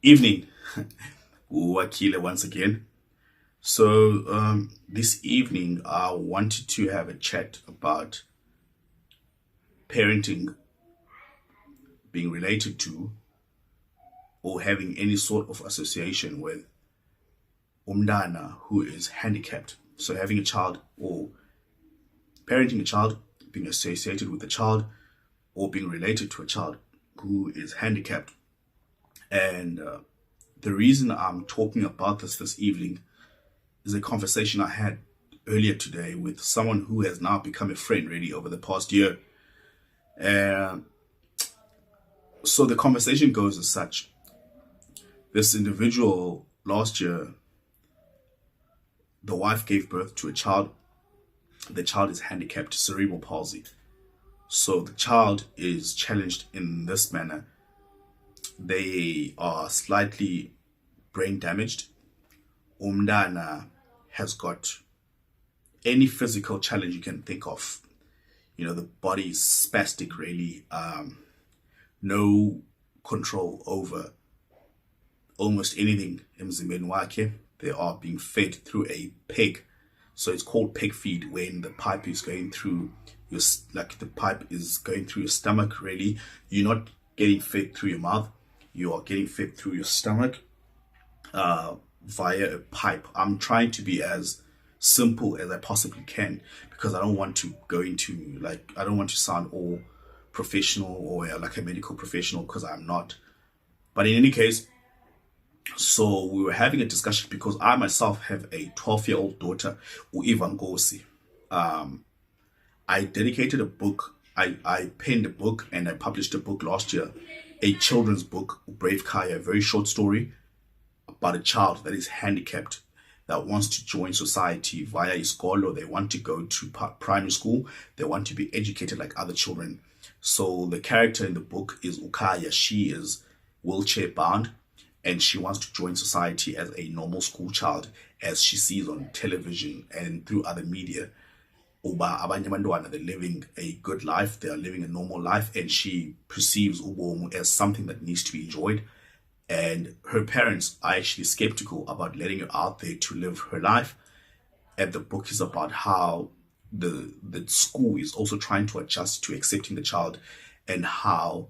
Evening, Wakile once again. This evening I wanted to have a chat about parenting being related to or having any sort of association with umdana who is handicapped. So having a child or parenting a child, being associated with a child or being related to a child who is handicapped. And the reason I'm talking about this evening is a conversation I had earlier today with someone who has now become a friend really over the past year. And so the conversation goes as such. This individual last year, the wife gave birth to a child. The child is handicapped, cerebral palsy. So the child is challenged in this manner. They are slightly brain damaged. Umdana has got any physical challenge you can think of. The body is spastic, really. No control over almost anything emzimeni wakhe. They are being fed through a peg. So it's called peg feed when the pipe is going through your stomach, really. You're not getting fed through your mouth. You are getting fed through your stomach via a pipe. I'm trying to be as simple as I possibly can because I don't want to I don't want to sound all professional or like a medical professional because I'm not. But in any case, so we were having a discussion because I myself have a 12-year-old daughter, Uivan Gosi. I dedicated a book. I penned a book and I published a book last year, a children's book, Brave Kaya, a very short story about a child that is handicapped that wants to join society via iskolo. They want to go to primary school. They want to be educated like other children. So the character in the book is Ukaya. She is wheelchair bound and she wants to join society as a normal school child as she sees on television and through other media. They're living a good life, they are living a normal life, and she perceives ubomu as something that needs to be enjoyed. And her parents are actually skeptical about letting her out there to live her life. And the book is about how the school is also trying to adjust to accepting the child, and how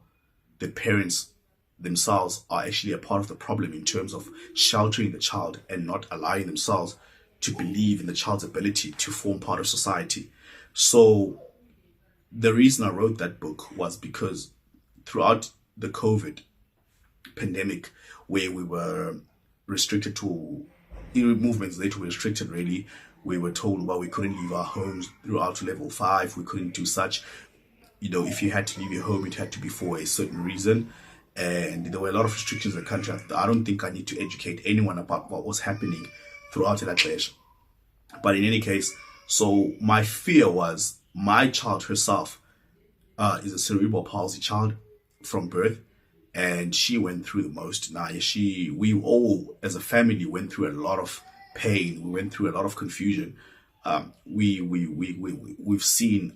the parents themselves are actually a part of the problem in terms of sheltering the child and not allowing themselves to believe in the child's ability to form part of society. So the reason I wrote that book was because throughout the COVID pandemic, where we were restricted to movements that were restricted, really, we were told, well, we couldn't leave our homes throughout level 5. We couldn't do such. If you had to leave your home, it had to be for a certain reason. And there were a lot of restrictions in the country. I don't think I need to educate anyone about what was happening throughout that place. But in any case, so my fear was my child herself is a cerebral palsy child from birth, and she went through the most. Now, we all as a family went through a lot of pain. We went through a lot of confusion. We've seen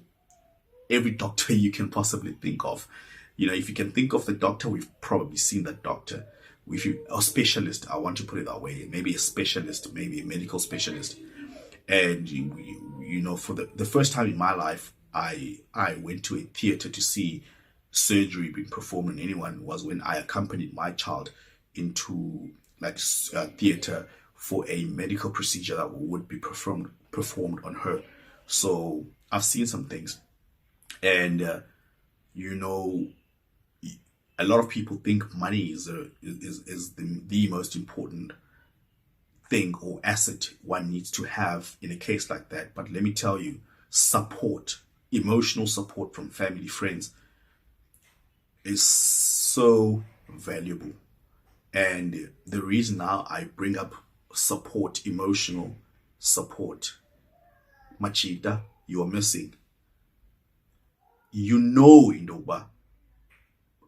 every doctor you can possibly think of. If you can think of the doctor, we've probably seen that doctor. A specialist, I want to put it that way, maybe a specialist, maybe a medical specialist. And for the first time in my life, I went to a theater to see surgery being performed on anyone was when I accompanied my child into theater for a medical procedure that would be performed on her. So I've seen some things, and a lot of people think money is the most important thing or asset one needs to have in a case like that. But let me tell you, support, emotional support from family, friends is so valuable. And the reason now I bring up support, emotional support, Machida, you are missing. Indoba,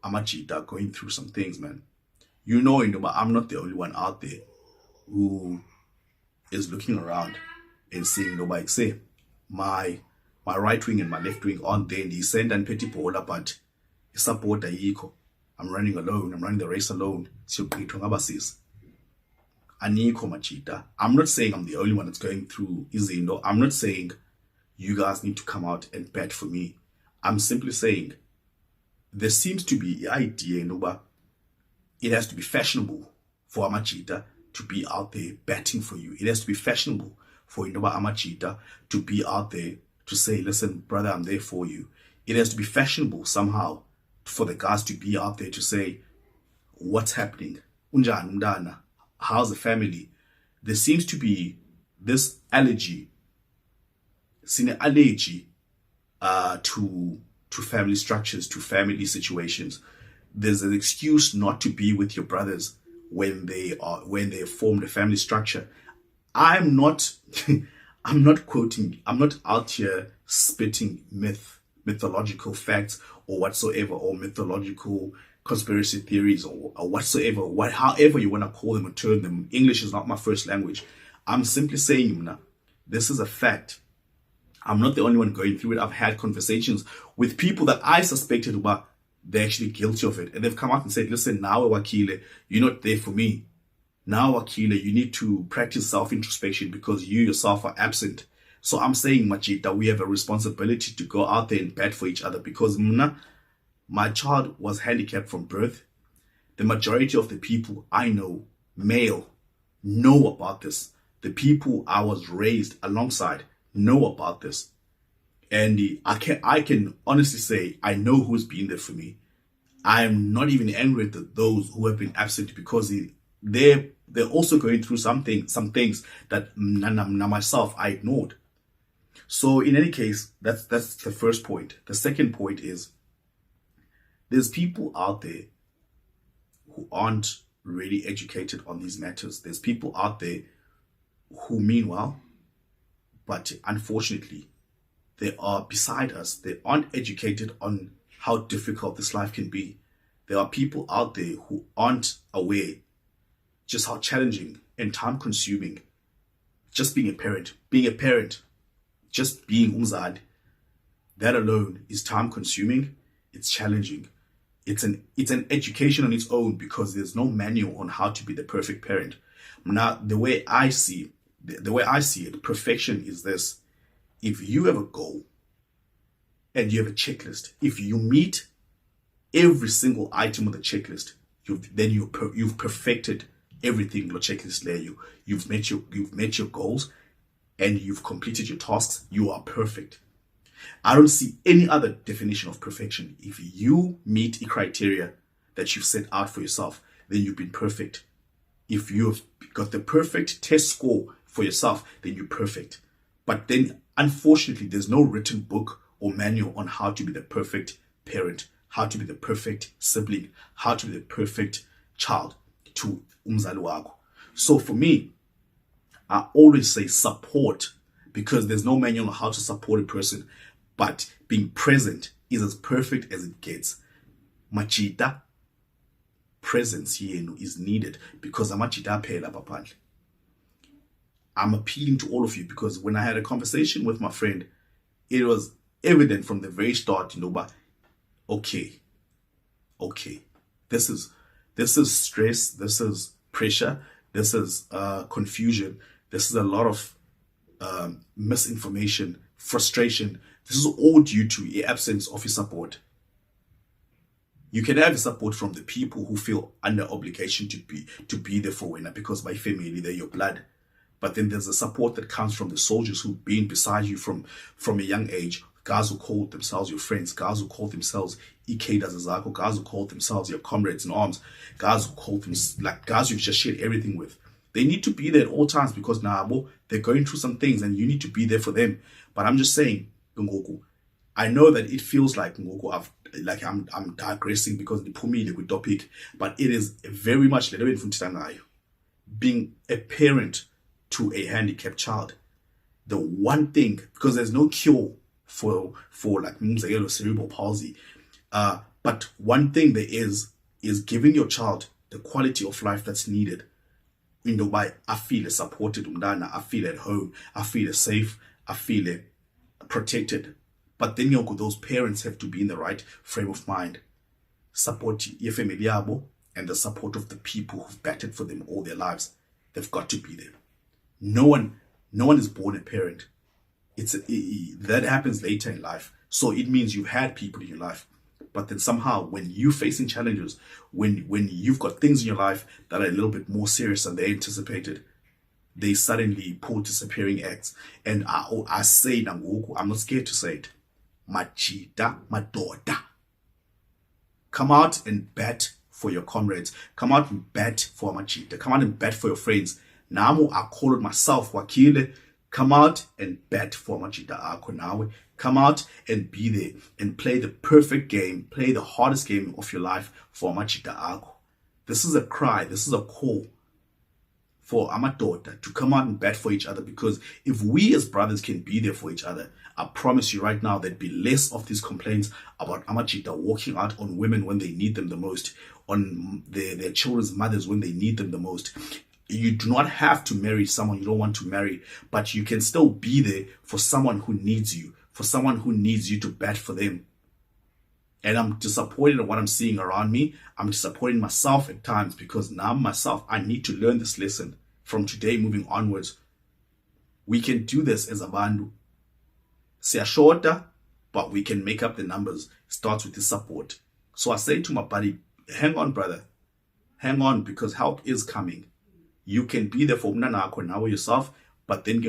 Amachida going through some things, man. Indoba, I'm not the only one out there who is looking around and saying, nobody say, my right wing and my left wing aren't there. They send and petty pola, but support ayikho. I'm running alone, I'm running the race alone. Anikho Machita. I'm not saying I'm the only one that's going through izindo. I'm not saying you guys need to come out and bet for me. I'm simply saying there seems to be the idea, it has to be fashionable for Amachita to be out there betting for you. It has to be fashionable for Amachita to be out there to say, listen, brother, I'm there for you. It has to be fashionable somehow for the guys to be out there to say, what's happening? Unjani umntana? How's the family? There seems to be this allergy, to family structures, to family situations. There's an excuse not to be with your brothers when they formed a family structure. I'm not I'm not out here spitting mythological facts or whatsoever, or mythological conspiracy theories or whatsoever, however you want to call them or turn them. English is not my first language. I'm simply saying, this is a fact. I'm not the only one going through it. I've had conversations with people that I suspected they're actually guilty of it. And they've come out and said, listen, now Wakile, you're not there for me. Now Wakile, you need to practice self-introspection because you yourself are absent. So I'm saying, Machita, we have a responsibility to go out there and bat for each other, because my child was handicapped from birth. The majority of the people I know, male, know about this. The people I was raised alongside know about this. And I can honestly say I know who's been there for me. I'm not even angry at those who have been absent, because they're also going through some things that myself I ignored. So in any case, that's the first point. The second point is, there's people out there who aren't really educated on these matters. There's people out there who mean well, but unfortunately, they are beside us. They aren't educated on how difficult this life can be. There are people out there who aren't aware just how challenging and time-consuming just being a parent, just being umzali, that alone is time-consuming. It's challenging. It's an education on its own, because there's no manual on how to be the perfect parent. Now, the way I see it, perfection is this: if you have a goal and you have a checklist, if you meet every single item on the checklist, you've perfected everything on the checklist there. You've met your goals and you've completed your tasks. You are perfect. I don't see any other definition of perfection. If you meet a criteria that you've set out for yourself, then you've been perfect. If you've got the perfect test score for yourself, then you're perfect. But then, unfortunately, there's no written book or manual on how to be the perfect parent, how to be the perfect sibling, how to be the perfect child to umzali wako. So for me, I always say support, because there's no manual on how to support a person, but being present is as perfect as it gets. Machita, presence here is needed, because amachita phela paphandle. I'm appealing to all of you, because when I had a conversation with my friend, it was evident from the very start, but okay, this is stress, this is pressure, this is confusion, this is a lot of misinformation, frustration. This is all due to the absence of your support. You can have support from the people who feel under obligation to be there for winner, because by family, they're your blood. But then there's the support that comes from the soldiers who've been beside you from a young age. Guys who call themselves your friends, guys who call themselves Zako, guys who call themselves your comrades in arms, guys who call them guys you've just shared everything with. They need to be there at all times, because they're going through some things and you need to be there for them. But I'm just saying, Ngoku, I know that it feels like Ngoku, I'm digressing because the pumile with topic, but it is very much being a parent to a handicapped child. The one thing, because there's no cure for like cerebral palsy, but one thing there is giving your child the quality of life that's needed. By I feel supported, I feel at home, I feel safe, I feel protected. But then those parents have to be in the right frame of mind. support yefamily yabo and the support of the people who've battled for them all their lives. They've got to be there. No one is born a parent. That happens later in life. So it means you've had people in your life. But then somehow when you're facing challenges, when you've got things in your life that are a little bit more serious than they anticipated, they suddenly pull disappearing acts. And I say nangoku, I'm not scared to say it. Machita, madoda. Come out and bat for your comrades. Come out and bat for Machita. Come out and bat for your friends. Namu, I call it myself, Wakile. Come out and bat for Machita Ako nawe. Come out and be there and play the perfect game, play the hardest game of your life for Machita Ako. This is a cry, this is a call for Amadota to come out and bat for each other, because if we as brothers can be there for each other, I promise you right now there'd be less of these complaints about Amachita walking out on women when they need them the most, on their children's mothers when they need them the most. You do not have to marry someone you don't want to marry, but you can still be there for someone who needs you, for someone who needs you to bat for them. And I'm disappointed in what I'm seeing around me. I'm disappointed in myself at times, because now myself, I need to learn this lesson from today moving onwards. We can do this as a bandu. Siyashota, but we can make up the numbers. It starts with the support. So I say to my buddy, hang on, brother. Hang on, because help is coming. You can be there for Mnanako now yourself, but then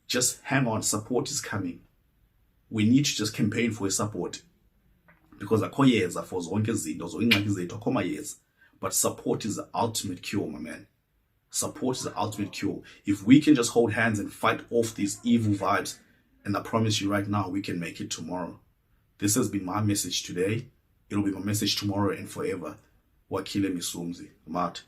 just hang on. Support is coming. We need to just campaign for support. Because akoyeza for zonke izinto zoingxaki zethu akomayeza, but support is the ultimate cure, my man. Support is the ultimate cure. If we can just hold hands and fight off these evil vibes, and I promise you right now, we can make it tomorrow. This has been my message today. It'll be my message tomorrow and forever. Wakile Misumzi. Mat.